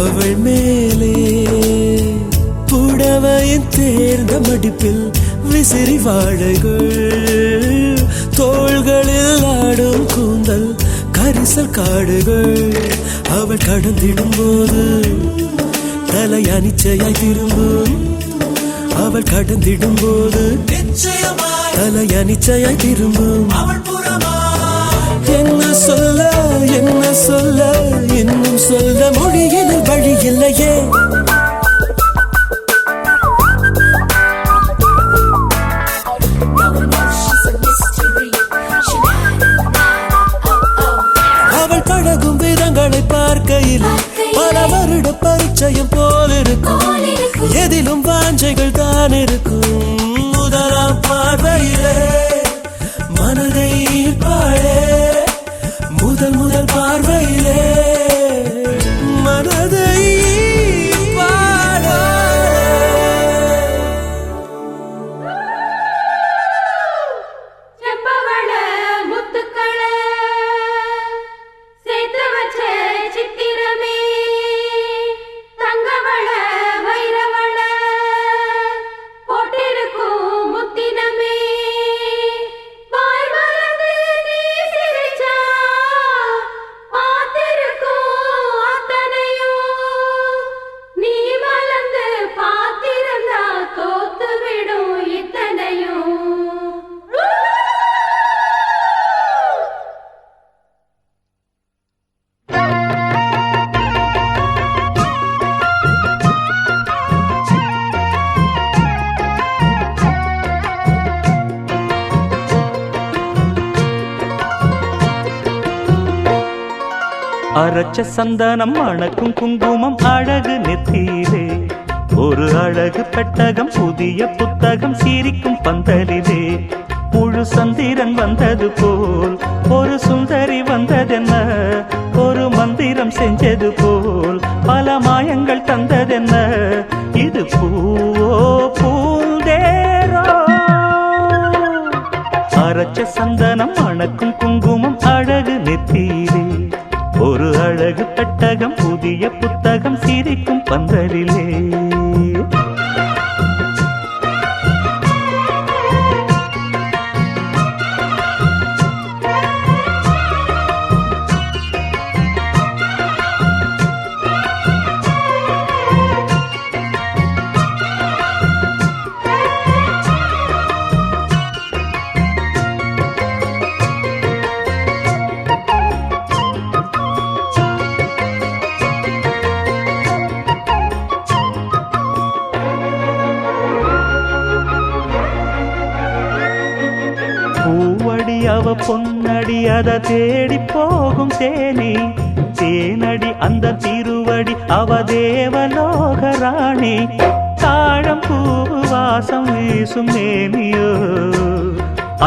அவள் மேலே புடவையின் தேர்ந்த மடிப்பில் விசிறி வாழைகள், தோள்களில் ஆடும் கூந்தல் கரிசல் காடுகள். அவள் கடந்திடும் போது தலை அனிச்சையாய் திரும்பும். அவள் கடந்திடும் போது தலை அனிச்சையாய் திரும்பும். என்ன சொல்ல என்ன சொல்ல இன்னும் சொல்ல மொழியில் வழி இல்லையே. அவள் பழகும் விதங்களை பார்க்கையில் பல வருட பரிச்சயம் போல் இருக்கும். எதிலும் வாஞ்சைகள் தான் இருக்கும். முதலாம் பார்வையிலே மனதை ஈர்ப்பாளே. முதல் முதல் பார்வையிலே மனதை ஈர்ப்பாளே. செம்பவள முத்துக்கள சேர்த்து வச்ச சித்திரமே, தங்கவள வைரவள போட்டிருக்கும் முத்தினமே. வாய் மலர்ந்து நீ சிரிச்சா பார்த்திருக்கும் அத்தனையும். நீ மலர்ந்து பார்த்திருந்தா தோத்து விடும் இத்தனையும். அரைச்ச சந்தனம் அணக்கும் குங்குமம் அழகு நெத்தியிலே, ஒரு அழகு பெட்டகம் புதிய புத்தகம் சிரிக்கும் பந்தலிலே. முழு சந்திரன் வந்தது போல் ஒரு சுந்தரி வந்ததென்ன, ஒரு மந்திரம் செஞ்சது போல் பல மாயங்கள் தந்ததென்ன. இது பூவோ பூந்தேரோ. அரைச்ச சந்தனம் அணக்கும் குங்குமம் அழகு நெத்தியிலே, ஒரு அழகு பெட்டகம் புதிய புத்தகம் சிரிக்கும் பந்தலிலே. பூவடி அவ பொன்னடி அத தேடி போகும் தேனி, தேனடி அந்த திருவடி அவ தேவலோக ராணி. தாழம் பூ வாசம் வீசும் மேனியோ,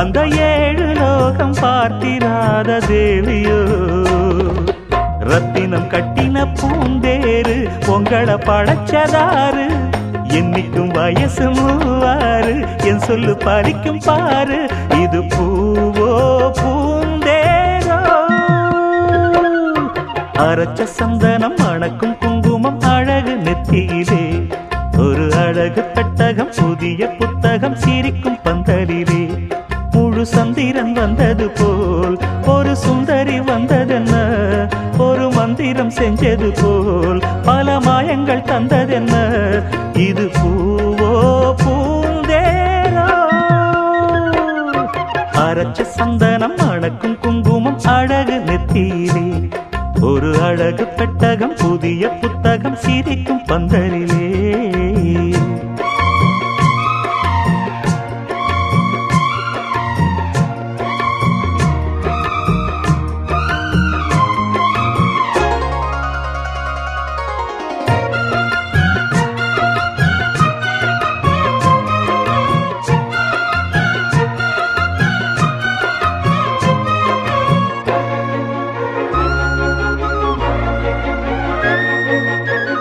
அந்த ஏழு லோகம் பார்த்திராத தேவியோ. ரத்தினம் கட்டின பூந்தேரு உங்களை படைச்சதாரு, என்னைக்கும் வயசு மூவாறு என் சொல்லு பறிக்கும் பாரு. இது பூவோ பூந்தேரோ. அரைச்ச சந்தனம் அணக்கும் குங்குமம் அழகு நெத்தியிலே, ஒரு அழகு பெட்டகம் புதிய புத்தகம் சிரிக்கும் பந்தலிலே. முழு சந்திரன் வந்தது போல் ஒரு சுந்தரி வந்ததென்ன, ஒரு மந்திரம் செஞ்சது போல் பல மாயங்கள் தந்ததென்ன. இது பூவோ பூந்தேரோ. அரைச்ச சந்தனம் அணக்கும் குங்குமம் அழகு நெத்தியிலே, ஒரு அழகு பெட்டகம் புதிய புத்தகம் சிரிக்கும் பந்தலிலே.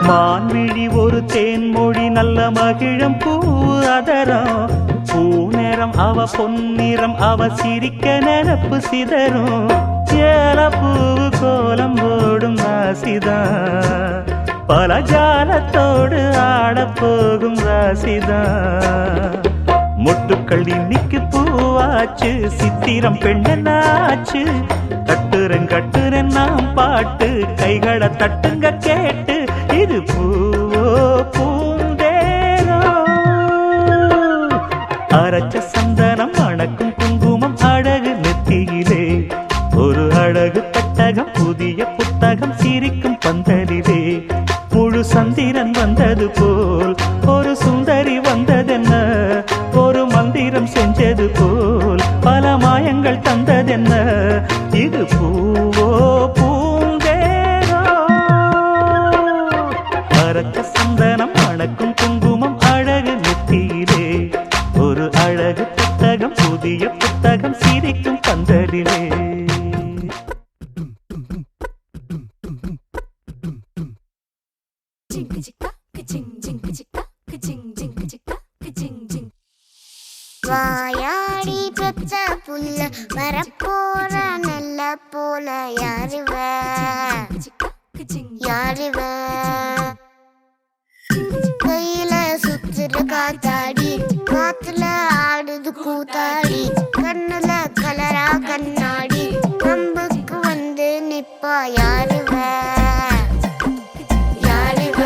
மான்விழி ஒரு தேன்மொழி நல்ல மகிழம் பூ அதரம். பூநேரம் அவ பொன்னிறம் அவ சிரிக்க நினப்பு சிதறும். ஏல பூ கோலம் போடும் ராசிதான் பல ஜாலத்தோடு ஆடப்போகும் ராசிதான். மொட்டுக்கள் இன்னைக்கு பூவாச்சு, சித்திரம் பெண்ணாச்சு. கட்டுறேன் நாம் பாட்டு, கைகளை தட்டுங்க கேட்டு. இது பூவோ பூந்தேரோ, அரைச்ச சந்தனம் மணக்கும் குங்குமம் அழகு நெத்தியிலே. ஒரு அழகு பெட்டகம், புதிய புத்தகம் சிரிக்கும் பந்தலிலே. முழு சந்திரன் வந்தது போல் ஒரு சுந்தரி வந்ததென்ன, ஒரு மந்திரம் செஞ்சது போல் பல மாயங்கள் தந்ததென்ன. இது பூவோ பூந்தேரோ, அரைச்ச சந்தனம் மணக்கும் குங்குமம் அழகு நெத்தியிலே. ஒரு அழகு புத்தகம், புதிய புத்தகம் சிரிக்கும் பந்தலிலே. வாயாடி பெத்த புள்ள வரப்போற நல்ல போல யாருவ யாருவ. கையில சுத்துற காத்தாடி, காத்துல ஆடுது கூத்தாடி. கண்ணுல கலரா கண்ணாடி, கம்புக்கு வந்து நிப்பா யாருவ யாருவ.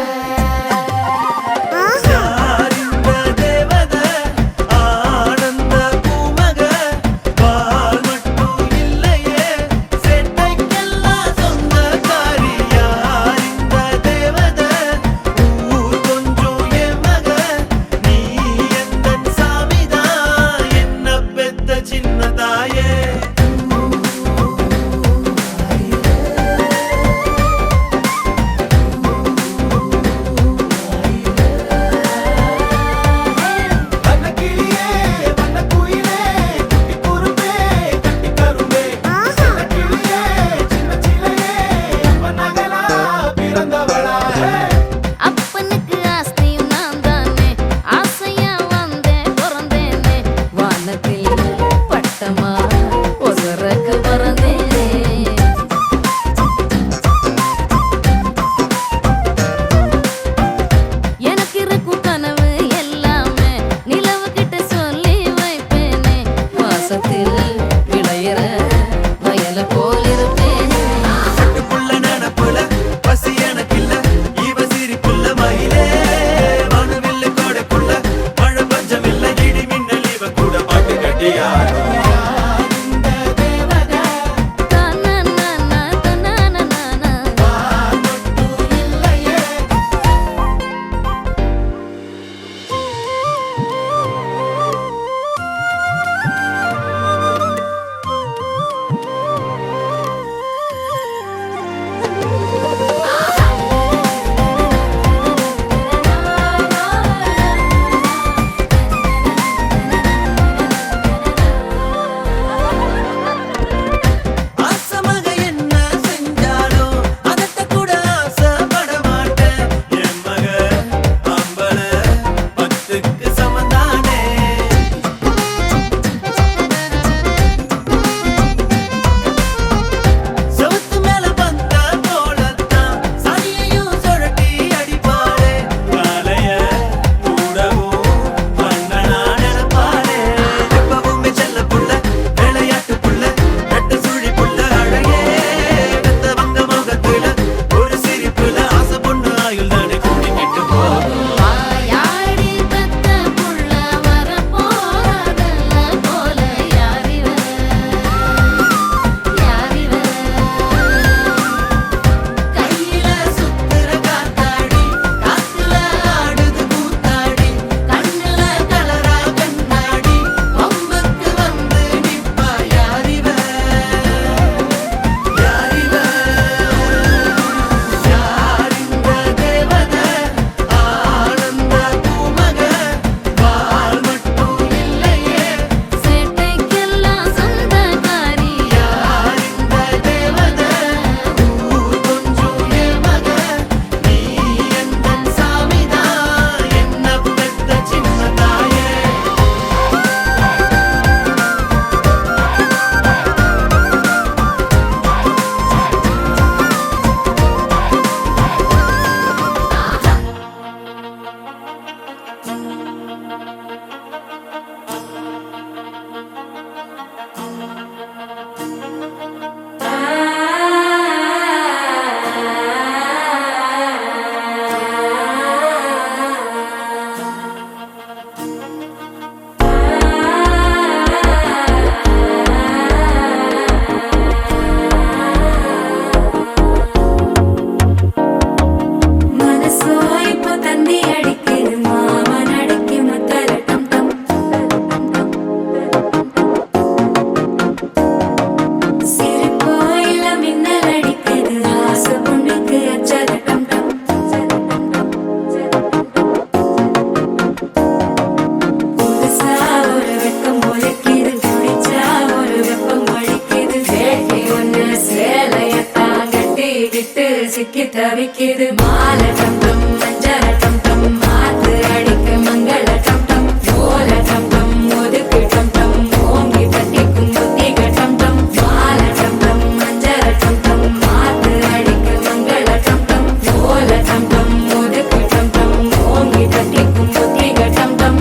தவிக்குது மாலை டம் டம் மஞ்சள டம் டம் மாத்து அடிக்க மங்கள டம் டம் ஓல டம் டம் ஒதுக்கு டம் டம் ஓங்கி தட்டிக்கும் புத்திக டம் டம் மாலை டம் டம் மஞ்சள டம் டம் மாத்து அடிக்க மங்கள டம் டம் ஓல டம் டம் ஒதுக்கு டம் டம் ஓங்கி தட்டிக்கும் புத்திக டம் டம்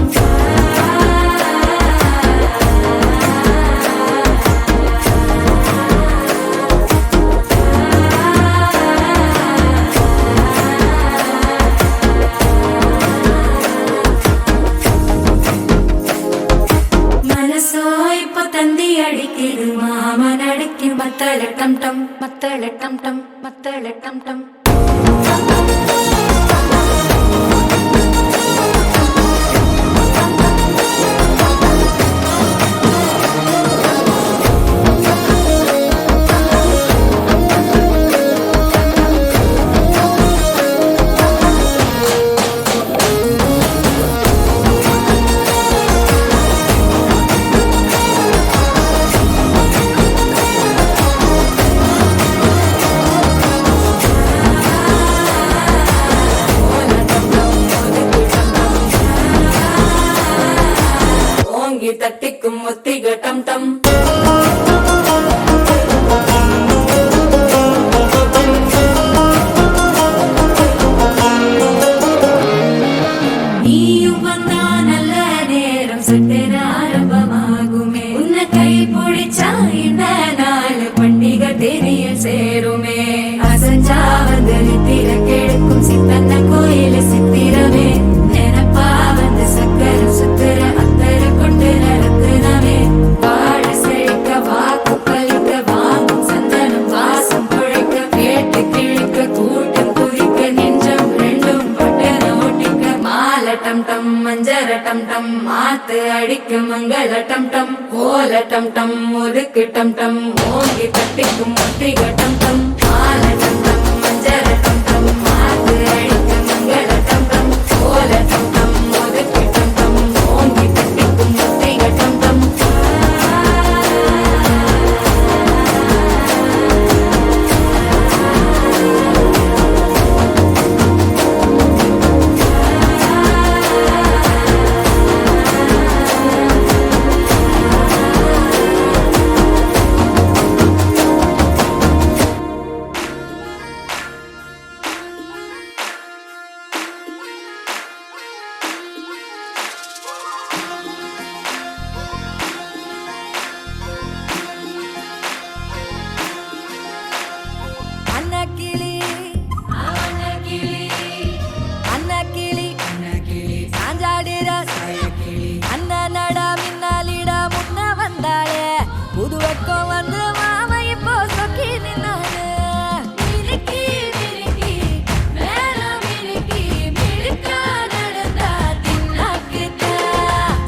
மனசோ இப்ப தந்தி அடிக்குது மாமன் அடிக்கு மத்தள டம் டம் மத்தள டம் டம் மத்தள டம் டம் ஓங்கி தட்டிக்கும் ஒத்திக டம் டம் நீயும் வந்தா நல்ல நேரம் சட்டென ஆரம்பமாகுமே உன்னை கை பிடிச்சா இந்த நாள் பண்டிகை தெரிய சேருமே அசஞ்சா வந்து நித்திர கெடுக்கும் சித்தன்ன கோயில சித்திரமே நினப்பா வந்து சக்கர சுத்துற அத்தர கொண்டு நடத்துனவே வாழ செழிக்க வாக்கு பலிக்க வாங்கும் சந்தனம் வாசம் குழைக்க கேட்டு கிழிக்க கூட்டம் குதிக்க நெஞ்சம் ரெண்டும் பட்டன ஒட்டிக்க மாலை டம் டம் மஞ்சர டம் டம் மாத்து அடிக்க மங்கள டம் டம் ஓல டம் டம் ஒதுக்கு டம் டம் ஓங்கி தட்டிக்கும் ஒத்திக டம் டம் மாலை டம் டம் மஞ்சர டம் டம் மாத்து அடிக்க மங்கள டம் டம் ஓல டம் டம் ஒதுக்கு டம் டம் ஓங்கி தட்டிக்கும் ஒத்திக டம் டம் அன்னக்கிளி அன்னக்கிளி சாஞ்சாடிர அண்ணனடா மின்னாலிடா முன்ன வந்தாளே புது வெக்கம் வந்து மாமா இப்போ சொக்கி நின்னானு மினுக்கி மினுக்கி மேல மினுக்கி மினுக்கா நடந்தா தின்னாக்கிட்ட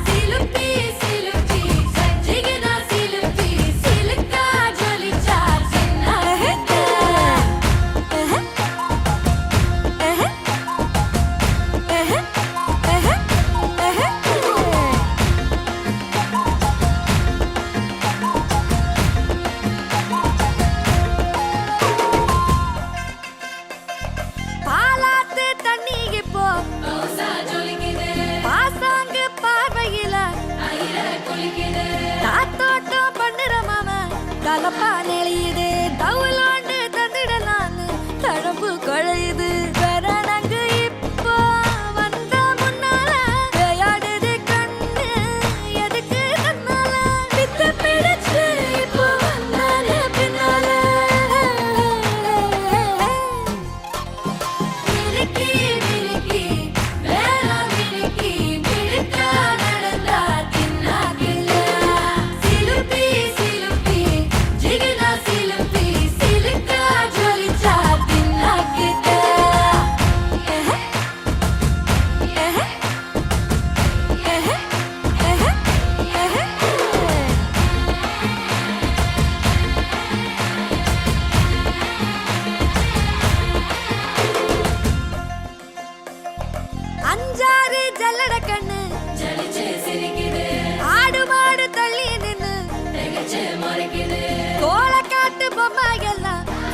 சிலுப்பி சிலுப்பி சஞ்சிகனா சிலுப்பி சிலுக்கா ஜொலிச்சா சின்னாக்கிட்ட பாலாத்து தண்ணிக்கு போ பாசாங்கு பார்வையில தாத்தோட்டம் பண்ணுற மாமா கலப்பா நெளியுது தவுலாண்டு தந்திடலான்னு தழம்பு குழையுது பெறனங்கு இப்போ வந்த முன்னால விளையாடுது கண்ணு எதுக்கு தன்னால வித்து பிடிச்சு இப்போ வந்தால பின்னால மினுக்கி மினுக்கி மேல மினுக்கி மினுக்கா நடந்தா தின்னாக்கில சிலுப்பி சிலுப்பி ஜிகினா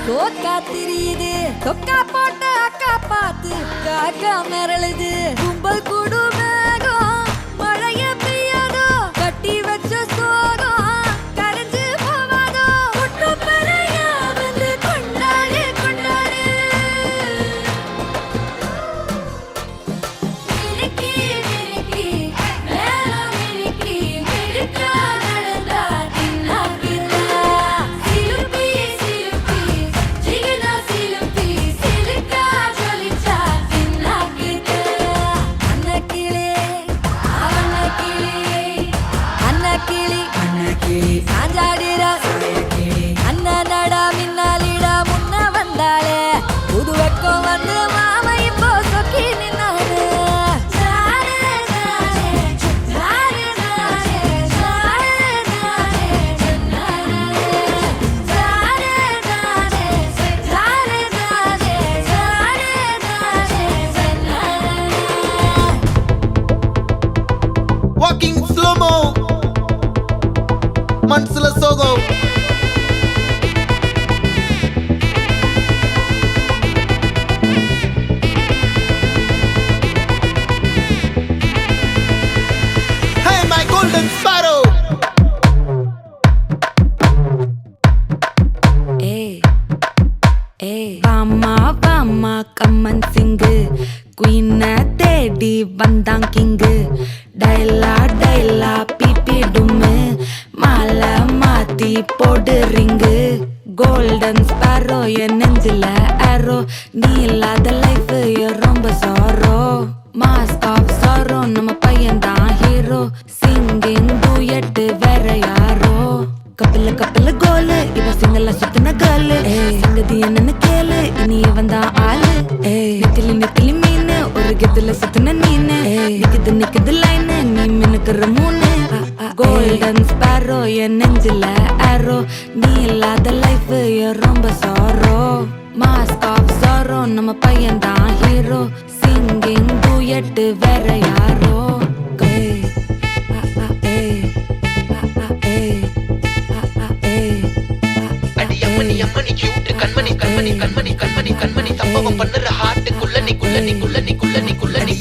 தோக்கா திரியுது தொக்கா போட்ட அக்கா பார்த்து காக்கா மிரளுது கும்பல் கூடு மேகம் மழைய பெய்யாதோ கட்டி வச்ச சோகம் கரைஞ்சு போவாதோ ஒட்டு பறையா வந்து கொண்டாடு கொண்டாடு மினுக்கி மினுக்கி மேல மினுக்கி மினுக்கா நடந்தா தின்னா கின்னா சிலுப்பி சிலுப்பி ஜிகினா சிலுப்பி சிலுக்கா ஜொலிச்சா தின்னா கின்னா அன்னக்கிளி அன்னக்கிளி சாஞ்சாடிரா அண்ணனடா மின்னாலிடா முன்ன வந்தாளே புது வெக்கம் வந்து மாமா இப்போ சொக்கி நின்னாரு Walking slow-mo మనసుల సోగం Hey my golden sparrow வாமா வாமா கம்மன் சிங்கு குயின தேடி வந்தான் கிங்கு டைலா டைலா பிபி டும்மு மாலை மாத்தி போடு ரிங்கு கோல்டன் ஸ்பாரோ என் நெஞ்சில ஆரோ நீ இல்லாத லைஃப் ரொம்ப சாரோ மாஸ்க் ஆஃப் சாரோ நம்ம பையன் தான் ஹீரோ சிங்கிங் டூயட் வேற யாரோ கப்பில கோலு இவ சிங்கல்ல சுத்தின கேளு சங்கதி என்னன்னு கேளு இனி இவன் தான் ஆளு நிக்கலி மீனு ஒரு கெத்துல சுத்தின நீனு நிக்குது லைனு நீ மினுக்குற மூணு கோல்டன் ஸ்பாரோ என் நெஞ்சில ஆரோ நீ இல்லாத லைஃப் ரொம்ப சாரோ மாஸ்க் ஆஃப் சாரோ நம்ம பையன் தான் ஹீரோ சிங்கிங் டூயட் வேற யாரோ அம்மணி கியூட் கண்மணி கண்மணி கண்மணி கண்மணி கண்மணி சம்பவம் பண்ணுற ஹார்ட்டுக்குள்ள நீ குள்ள நீ குள்ள நீ குள்ள நீ குள்ள நீ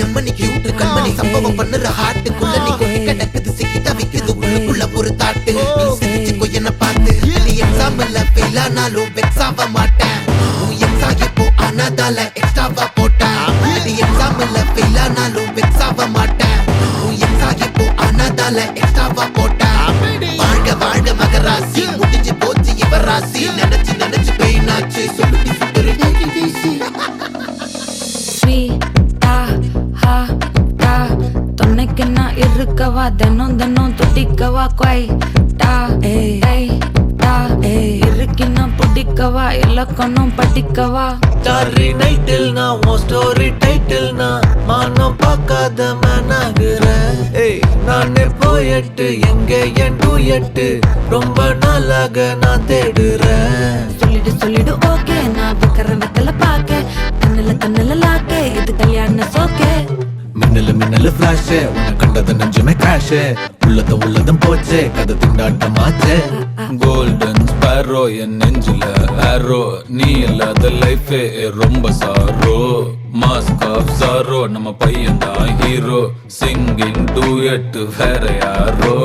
அம்மணி கியூட் கண்மணி சம்பவம் பண்ணுற ஹார்ட்டுக்குள்ள நீ கொட்டி கிடக்குது சிக்கி தவிக்குது உள்ளுக்குள்ள ஒரு தாட்டு நீ சிரிச்சுக்கோ என்ன பார்த்து நீ எக்ஸாம்பிள் ஃபெயில் ஆனாலும் வெக்ஸ் ஆக மாட்டேன் உன் எக்ஸாம் இப்போ ஆனாதால எக்ஸ்ட்ராவா போட்டேன் நீ எக்ஸாம்பிள் ஃபெயில் ஆனாலும் வெக்ஸ் ஆக மாட்டேன் உன் எக்ஸாம் இப்போ ஆனாதால எக்ஸ்ட்ராவா போட்டேன் வாழ்க வாழ்க மகராசி முடிஞ்சு போச்சு இவர் ராசி நினைச்சு நினைச்சு பெயினாச்சு சொல்லுடி சுத்தரு ஸ்வீட்டா ஹா டா துணைக்கு நான் இருக்கவா தினம் தினம் துடிக்கவா கொய் டா ஏய் டா இருக்கினா பிடிக்கவா இலக்கணம் படிக்கவா ஸ்டாரி நைட்டில் நான் உன் ஸ்டோரி டைட்டில் நான் மானம் பார்க்காத மேனாகிற நானே போயட்டு எங்க என் டூயட்டு ரொம்ப நாளாக நான் தேடுறேன் சொல்லிடு ஓகே நான் வைக்கிற வெத்தல பாக்க கண்ணுல லாக்கே இது கல்யாண சோக்கே மின்னலு ஃபிளாஷ் உன்னை கண்டது நெஞ்சுமே கிராஷ் உள்ளதும் போச்சே கதை திண்டாட்டமாச்சே கோல்டன் ஸ்பாரோ என் நெஞ்சில ஆரோ நீ இல்லாத லைஃப் ரொம்ப சாரோ மாஸ்க் ஆஃப் சாரோ நம்ம பையன் தான் ஹீரோ சிங்கிங் டூயட் வேற யாரோ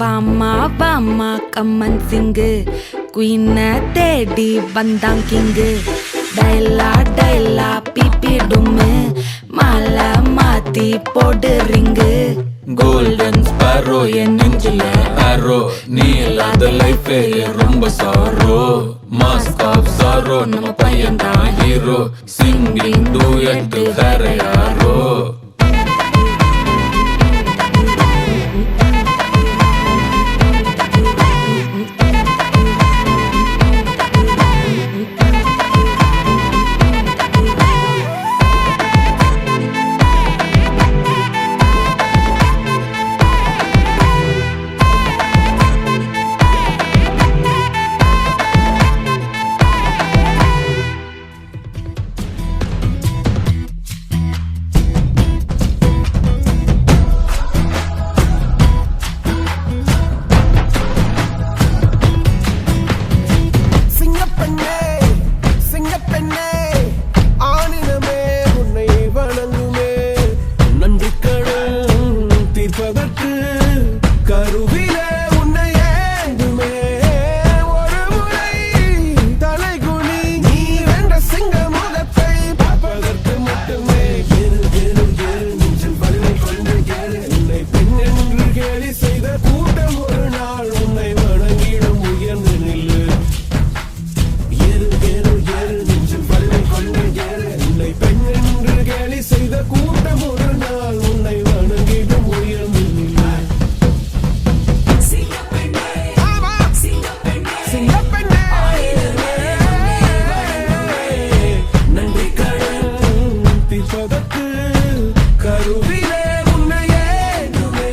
வாமா வாமா கம்மன் சிங்கு குயின தேடி வந்தான் கிங்கு டைலா டைலா பிபி டும்மு மாலை மாத்தி போடு ரிங்கு கோல்டன் ஸ்பாரோ என் நெஞ்சில ஆரோ நீ இல்லாத லைஃப் ரொம்ப சாரோ மாஸ்க் ஆஃப் சாரோ நம்ம பையன் தான் ஹீரோ சிங்கிங் டூயட் வேற யாரோ செய்த கூட்டம் ஒரு நாள் உன்னை வணங்கிடும் உயர்ந்து நில்லாய். ஆமா. சிங்கப்பெண்ணே. நன்றி கடன் தீர்ப்பதற்கு கருவிலே உன்னை ஏந்துவே.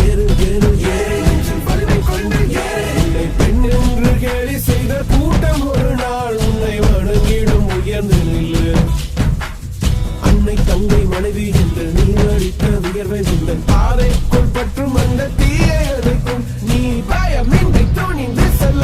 ஏறு ஏறு ஏறு நெஞ்சில் வலிமை கொண்டு ஏறு. உன்னை பெண் என்று கேலி செய்த கூட்டம் ஒரு நாள் உன்னை வணங்கிடும் உயர்ந்து நில்லு. அன்னை தங்கை மனைவி என்று நீ அளித்த உயர்வை உந்தன் பாதைக்குள் பற்றும் அந்த தீயை அதைக்கும் நீ பயமின்றி துணிந்து செல்ல.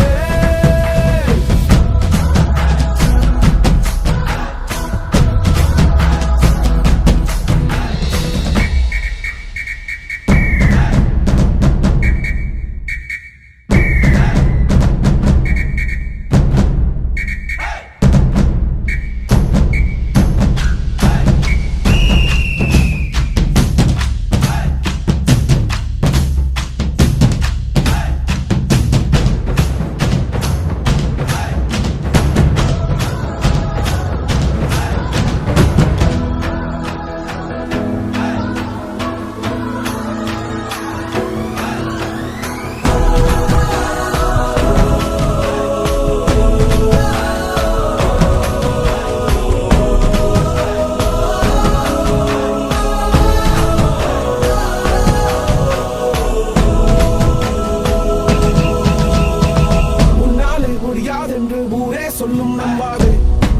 உன்னாலே முடியாதென்று ஊரே சொல்லும் நம்பாதே.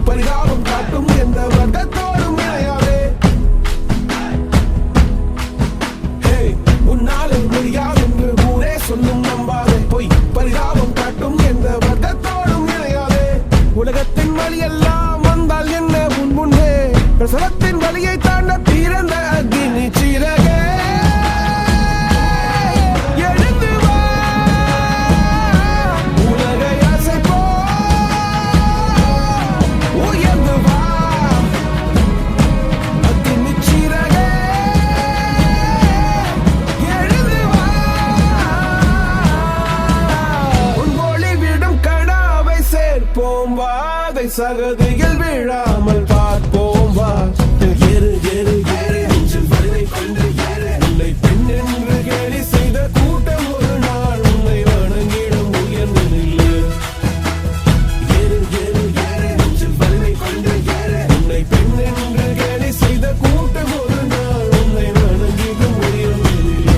பரிதாபம் காட்டும் எந்த வர்க்கத்தோடும் இணையாதே. ஹே, உன்னாலே முடியாதென்று ஊரே சொல்லும் நம்பாதே. பொய் பரிதாபம் காட்டும் எந்த வர்க்கத்தோடும் இணையாதே. உலகத்தின் வழியெல்லாம் வந்தால் என்ன உன் முன்னே பிரசவத்தின் வழியை தாண்ட தீரந்த அக்னி சிறகே. எழுந்து வா, உலகை அசைப்போ. உயர்ந்து வா, அக்னி சிறகே. எழுந்து வா, உன் ஒளி விடும் கடாவை சேர்ப்போம் வா. அதை சகதியில் விழாமல் பார்ப்போம் வா. ஏறு ஏறு ஏறு நெஞ்சில் வலிமை கொண்டு ஏறு. உன்னை பெண் என்று கேலி செய்த கூட்டம் ஒரு நாள் உன்னை வணங்கிடும் உயர்ந்து நில்லு. ஏறு ஏறு ஏறு நெஞ்சில் வலிமை கொண்டு ஏறு. உன்னை பெண் என்று கேலி செய்த கூட்டம் ஒரு நாள் உன்னை வணங்கிடும் உயர்ந்து நில்லு.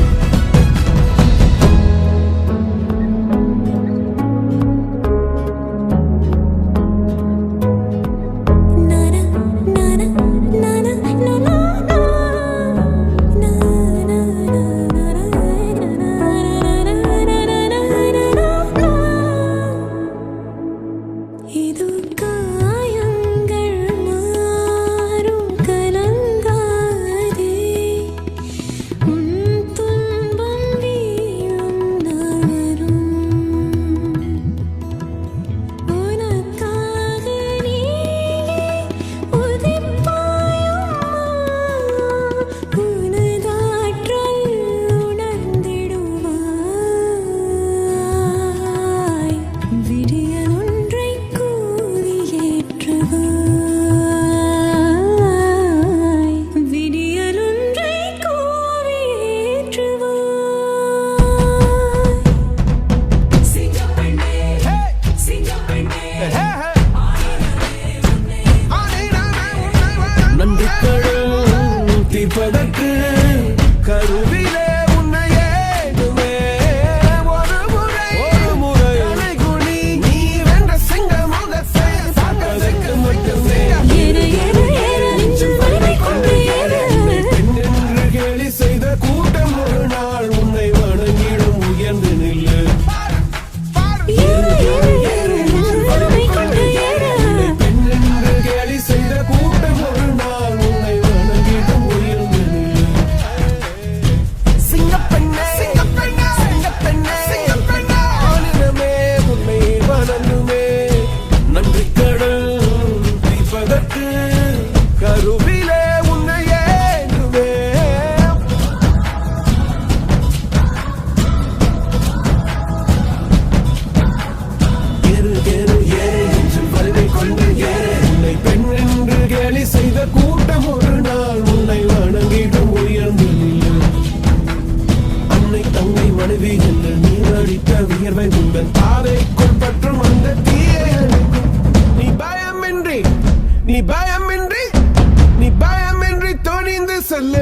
சொல்லு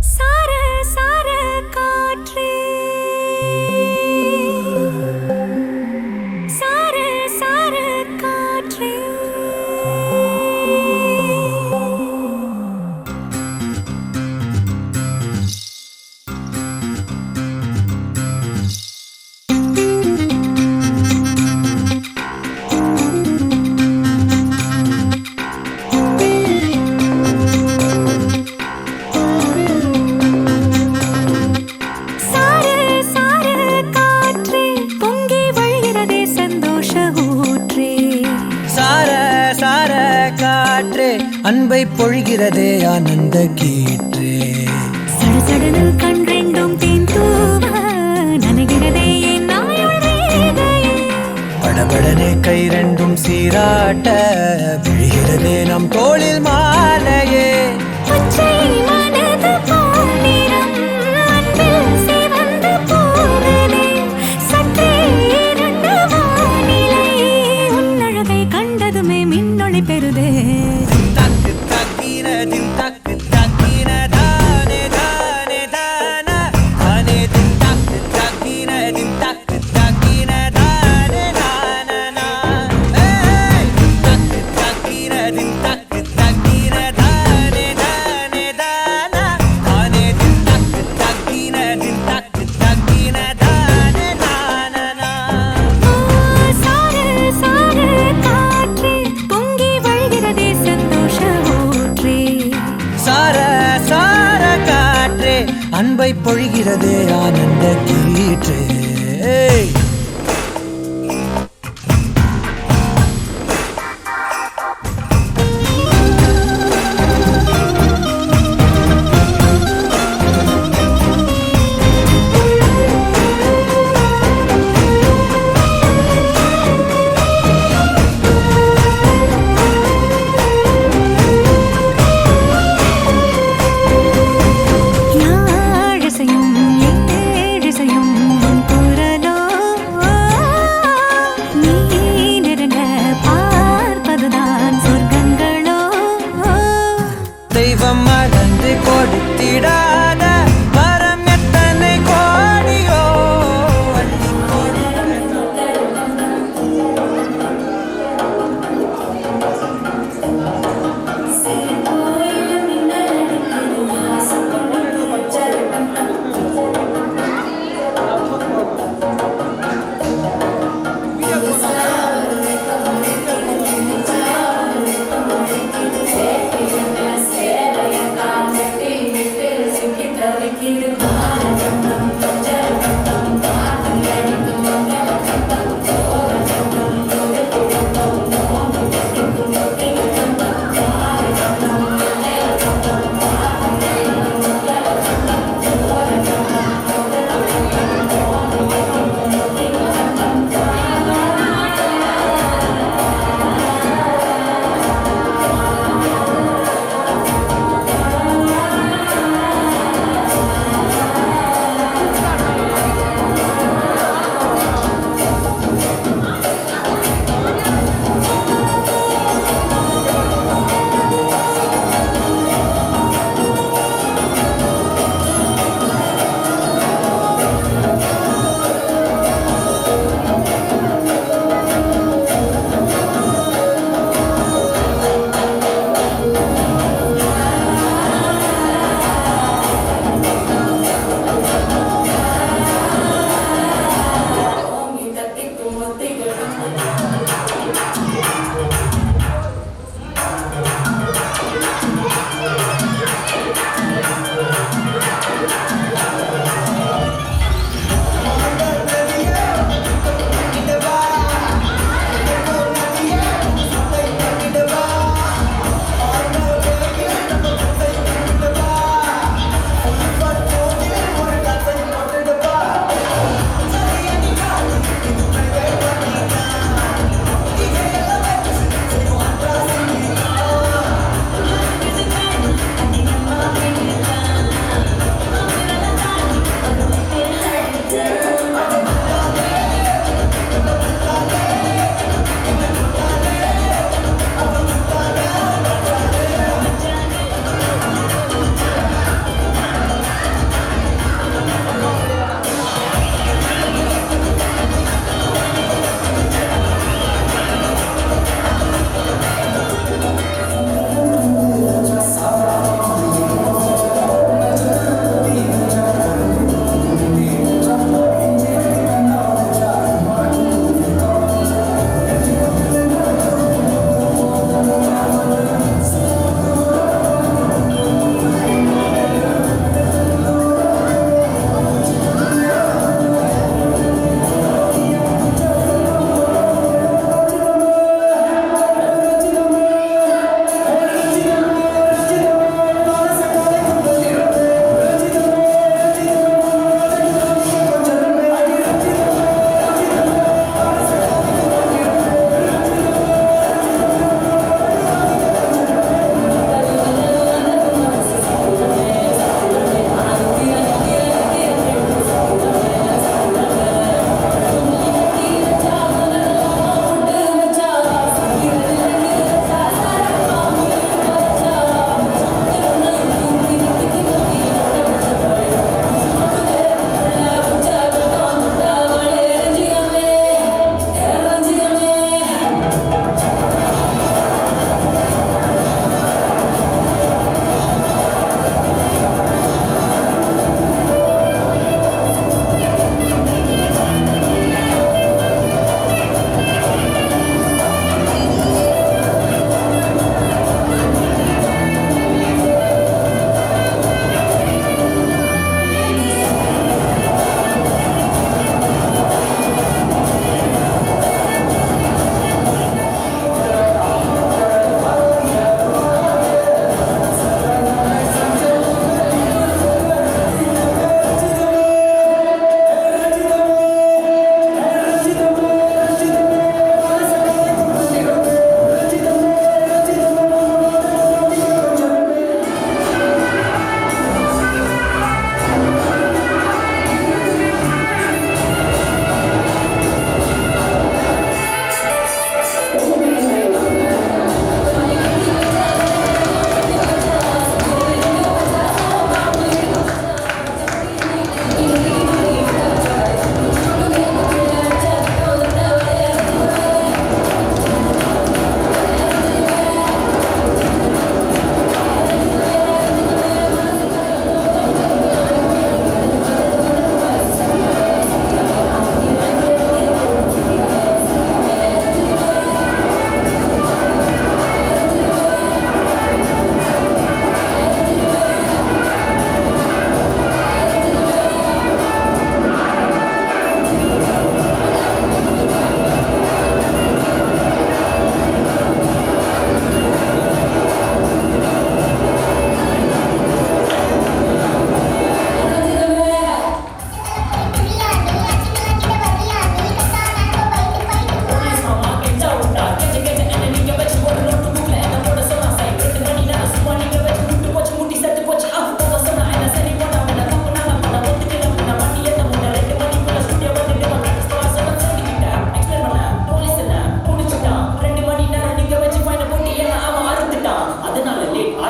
சார சார காற்றே சார சார காற்றே அன்பை பொழிகிறதே ஆனந்த கீற்றே சடசடனு கண் ரெண்டும் தேன் தூவ நனைகிறதே என் படபடனே கை ரெண்டும் சீராட்ட விழுகிறதே நம் தோளில் மாலையே பச்சை மனது பாலிரம் அன்பில் சிவந்த பூவிலே சற்றே இரண்டு வானிலை உன்னழகை கண்டதுமே மின்னொளி பெறுதே அன்பை பொழிகிறதே ஆனந்த கீற்றே யாழிசையும் ஏழிசையும்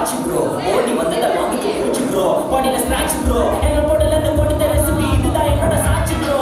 ஆச்சு ப்ரோ ஓடி வந்தத வாங்கிட்டு போச்சு ப்ரோ பாடியில ஸ்கிராட்ச் ப்ரோ எங்க போடல அந்த போட்டு ரெசிபி இதுதான் என்னோட சாட்சி ப்ரோ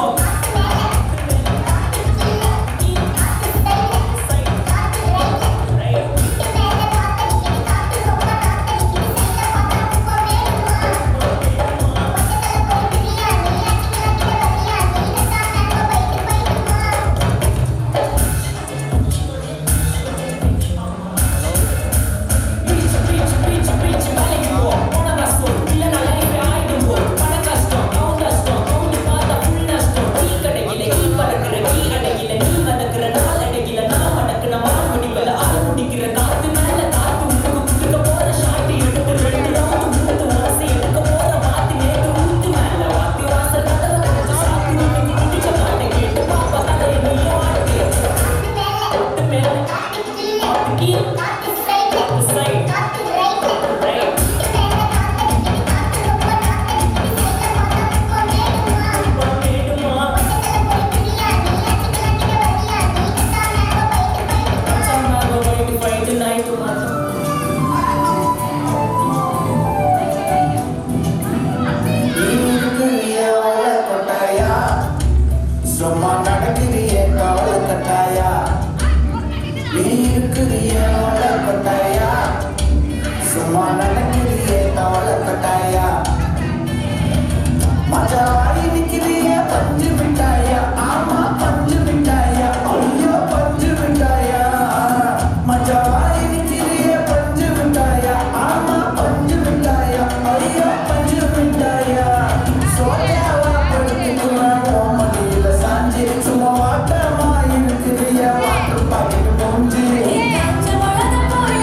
காஞ்ச வளர போல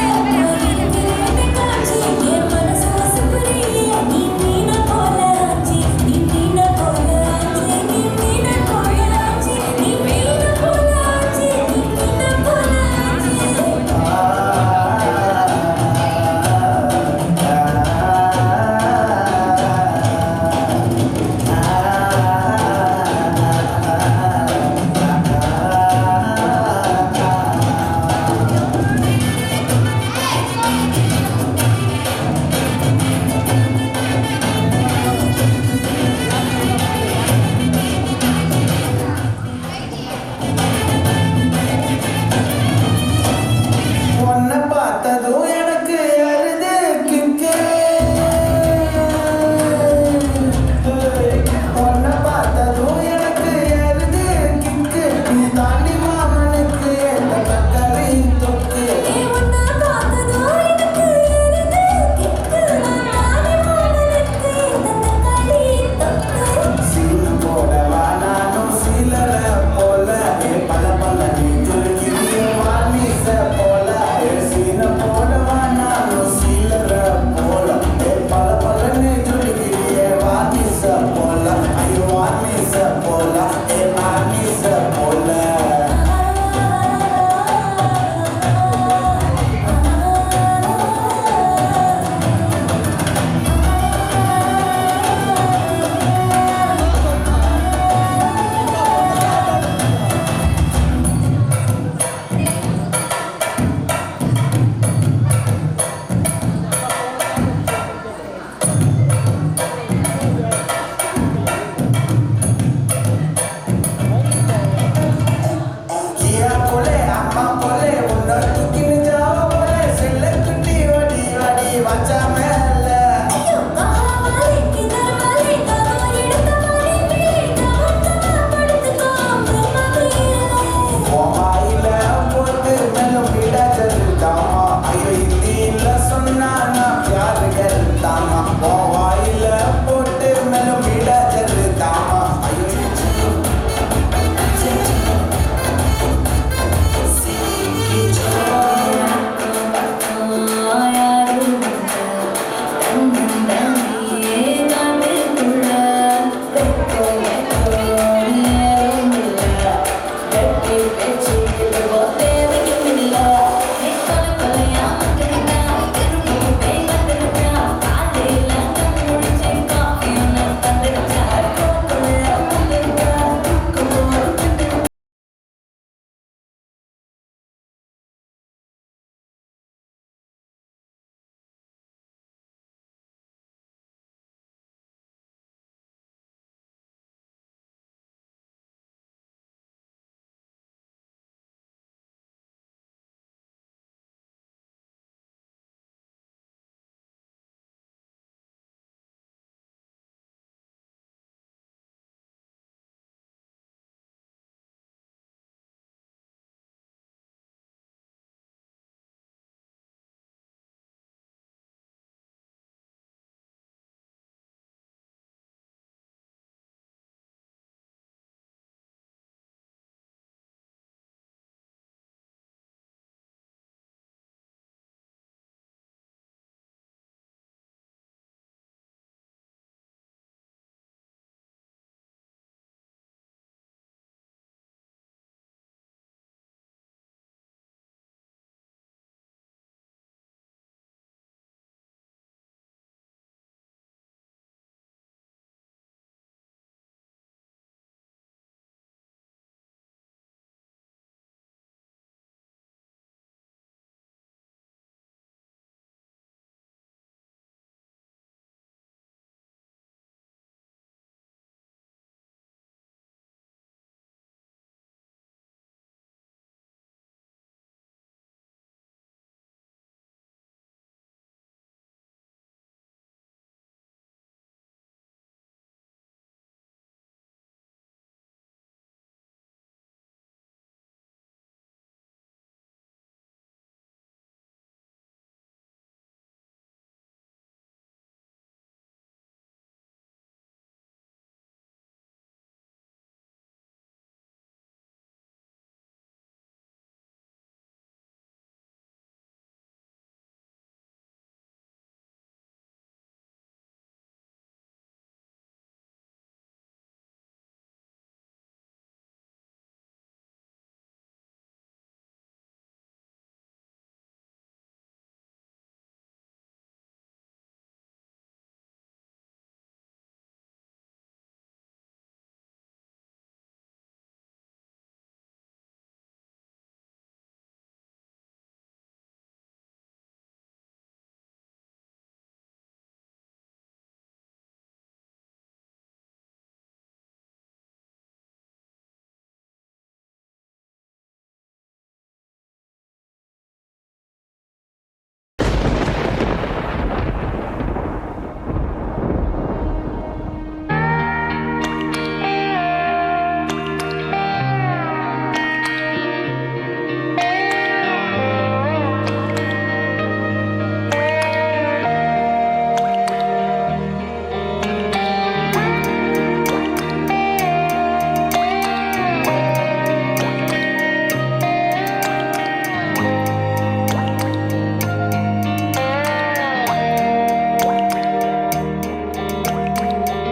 போயிருக்கிறேன் காட்சி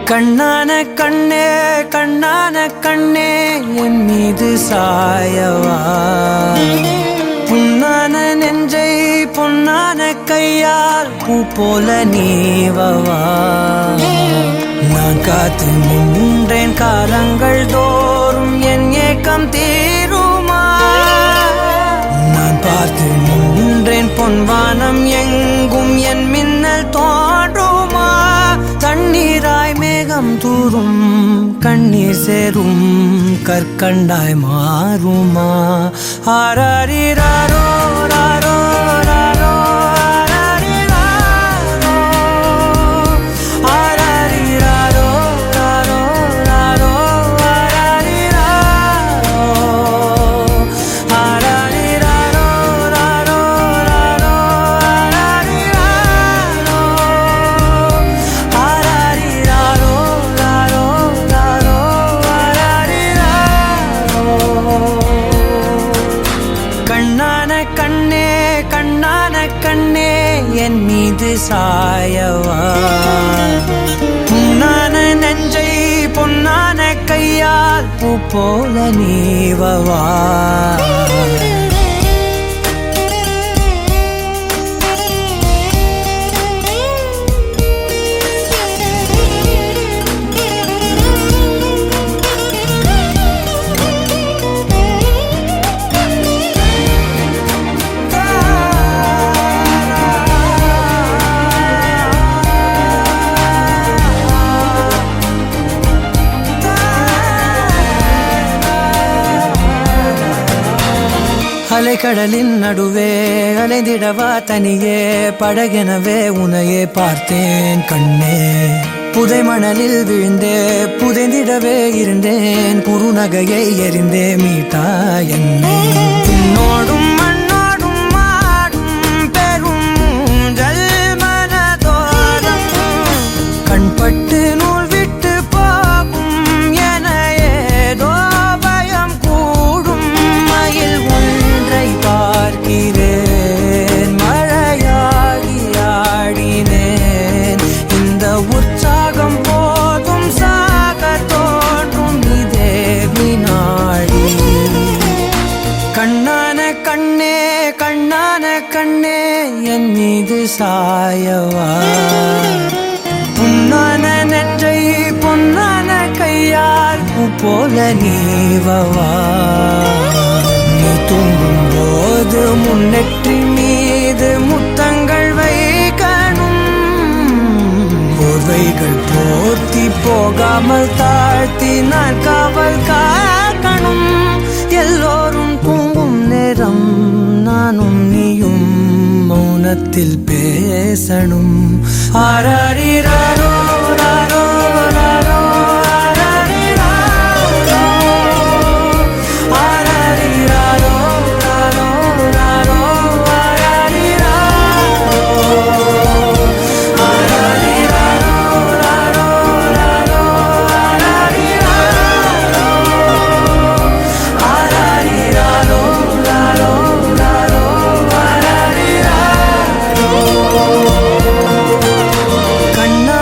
கண்ணான கண்ணே கண்ணான கண்ணே என் மீது சாயவா புண்ணான நெஞ்சை பொன்னான கையால் பூ போல நீவவா நான் காத்து நின்றேன் காலங்கள் தோறும் என் ஏக்கம் தீருமா நான் பார்த்து நின்றேன் பொன்வானம் எங்கும் என் மின்னல் தோன்றுமா தண்ணீராய் மேகம் தூரும் கண்ணீர் சேரும் கற்கண்டாய் மாறுமா ஆராரிராரோ ராரோ ராரோ ஆராரிராரோ ராரோ ராரோ ஆராரிராரோ ராரோ ராரோ கண்ணான கண்ணே கண்ணான கண்ணே என் மீது சாயவா புண்ணான நெஞ்சை பொன்னான கையால் பூ போல நீவவா அலைக்கடலின் நடுவே அலைந்திடவா தனியே படகெனவே உனையே பார்த்தேன் கண்ணே புதை மணலில் விழுந்தே புதைந்திடவே இருந்தேன் குறுநகையை எறிந்தே மீட்டா என்னை உன்னோடும் மண்ணோடும் மாடும் பெரும் ஊஞ்சல் மனதோரம் கண்பட்டு நூல் விட்டு போகும் என ஏதோ பயம் கூடும் மயில் பார்க்கிறேன் மழையாகி ஆடினேன் இந்த உற்சாகம் போதும் சாக தோன்றும் இதே வினாடி கண்ணான கண்ணே கண்ணான கண்ணே என் மீது சாயவா புண்ணான நெஞ்சை பொன்னான கையால் பூ போல நீவவா நீ தூங்கும் போது முன்னெற்றி மீது முத்தங்கள் வைக்கணும் போர்வைகள் போர்த்தி போகாமல் தாழ்த்தி நான் காவல் காக்கணும் எல்லோரும் தூங்கும் நேரம் நானும் நீயும் மௌனத்தில் பேசணும் ஆராரிராரோ ராரோ ராரோ கண்ணா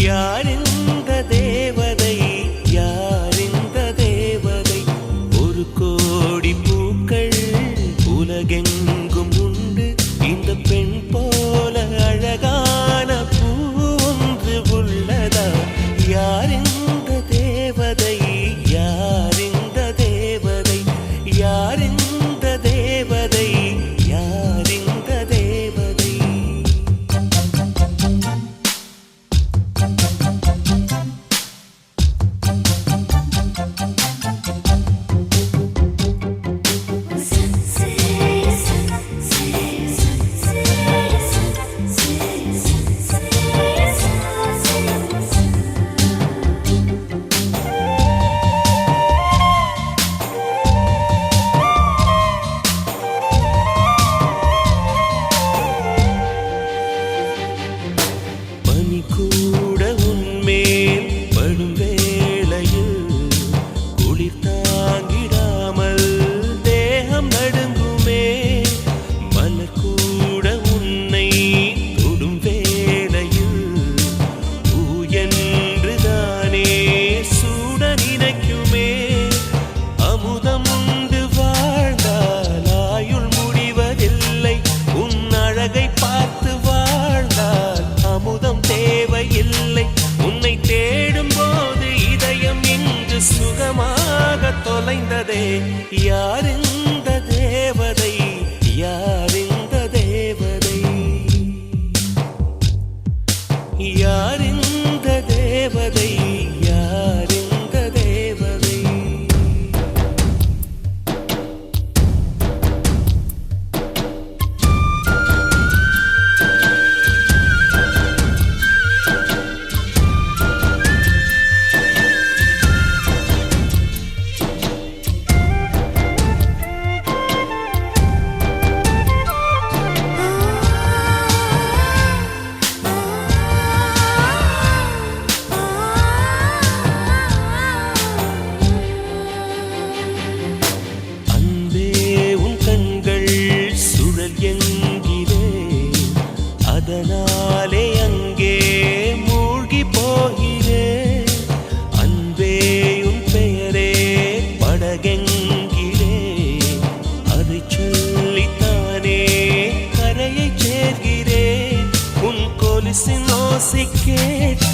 யாரிந்த தேவதை யாரிந்த தேவதை ஒரு கோடி பூக்கள் உலகெங்கும் உண்டு இந்த பெண் போல அழகான பூ ஒன்று உள்ளதா யாரிந்த தேவதை யாரிந்த தேவதை யாரிந்த தேவதை யாரிந்த தேவதை பனி கூட உன்மேல் படும் வேளையில் குளிர் தாங்கிடாமல் தேகம் நடுங்குமே மலர் கூட உன்னை தொடும் வேளையில் பூ என்றுதானே சூட நினைக்குமே அமுதம் உண்டு வாழ்ந்தால் ஆயுள் முடிவதில்லை உன் அழகை பார்த்து வாழ்ந்தால் அமுதம் தேவையில்லை உன்னை தேடும் போது இதயம் இங்கு சுகமாக தொலைந்ததே யாரிந்த தேவதை யாரிந்த தேவதை யாரிந்த தேவதை யாரிந்த தேவதை அன்பே உன் கண்கள் சுழல் என்கிறே அதனாலே அங்கே மூழ்கி போகிறே அன்பே உன் பெயரே படகென்கிறே அதை சொல்லித்தானே கரையை சேர்கிறேன் உன் கொலுசின் ஓசை கேட்க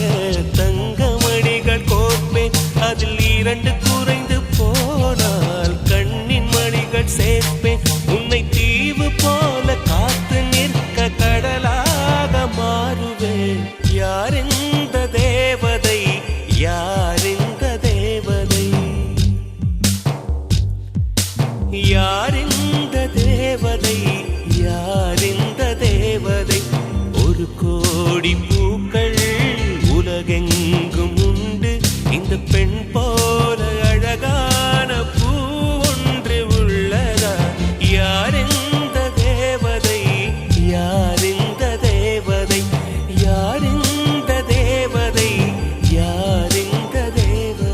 தங்கமணிகள் கோர்ப்பேன் அதில் 2 குறைந்து போனால் கண்ணின் மணிகள் சேர்ப்பேன் உன்னை தீவு போல காத்து நிற்க கடலாக மாறுவேன் யாரிந்த தேவதை யாரிந்த தேவதை யாரிந்த தேவதை யாரிந்த தேவதை ஒரு கோடி பூக்கள் உலகெங்கும் உண்டு இந்த பெண் போல அழகான பூ ஒன்று உள்ளதா யாரிந்த தேவதை யாரிந்த தேவதை யாரிந்த தேவதை யாரிந்த தேவதை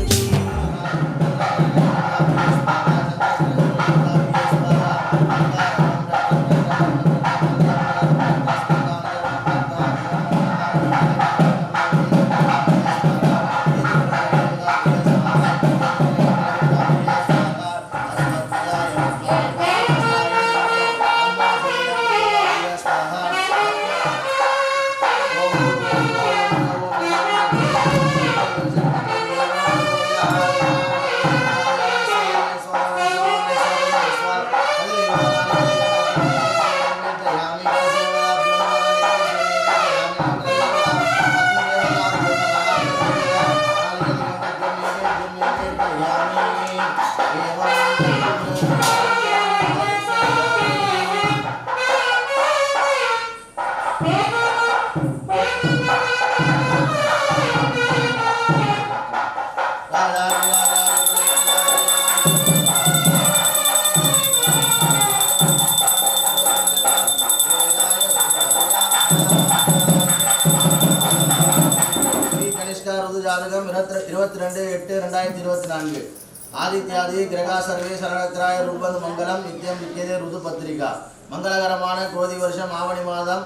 ஜாதகம் 22/8/2024 ஆதித்யாதி கிரகா சர்வே சரணத்ராய ரூபது மங்களம் நித்யம் வித்யதே ருது பத்திரிகா மங்களகரமான கோதி வருஷம் ஆவணி மாதம்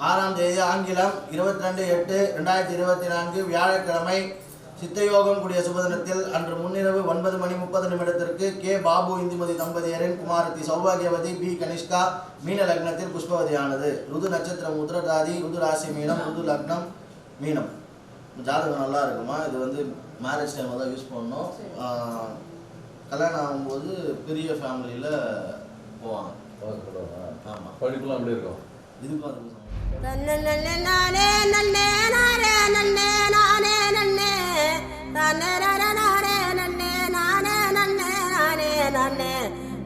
6ஆம் தேதி ஆங்கிலம் 22/8/2024 வியாழக்கிழமை சித்தயோகம் கூடிய சுபதினத்தில் அன்று முன்னிரவு 9:30 கே பாபு இந்துமதி தம்பதியரின் குமாரத்தி சௌபாகியவதி பி கனிஷ்கா மீன லக்னத்தில் புஷ்பவதியானது. ருது நட்சத்திரம் உத்திரட்டாதி, ருது ராசி மீனம், ருது லக்னம் மீனம். ஜாதகம் நல்லா இருக்குமா? இது வந்து மேரேஜ் டைமில் தான் யூஸ் பண்ணணும். கல்யாணம் ஆகும்போது பெரிய ஃபேமிலியில் போவாங்க. ஆமாம், படிப்புலாம் அப்படி இருக்கும். இதுக்கும் அதுக்கும் நானே நன்னே நானே நன்னே நானே நன்னே நானே நன்னே நானே நானே நன்னே நானே நன்னே நானே நன்னே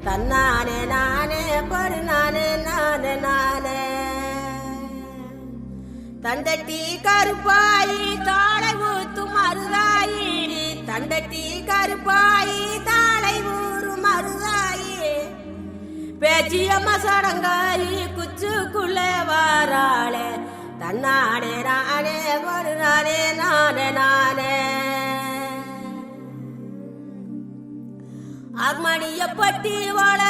தன்னானே நானே படு நானே நானே நானே தண்டட்டி கருப்பாயி தாளை ஊத்து மருதாயி தண்டட்டி கருப்பாயி தாளை ஊறு மருதாயி பேச்சியம்மா சடங்காயி குச்சுக்குள்ளே வாராளே தன்னானே நானே ஒரு நானே நானே நானே அர்மணிய பட்டி வாழ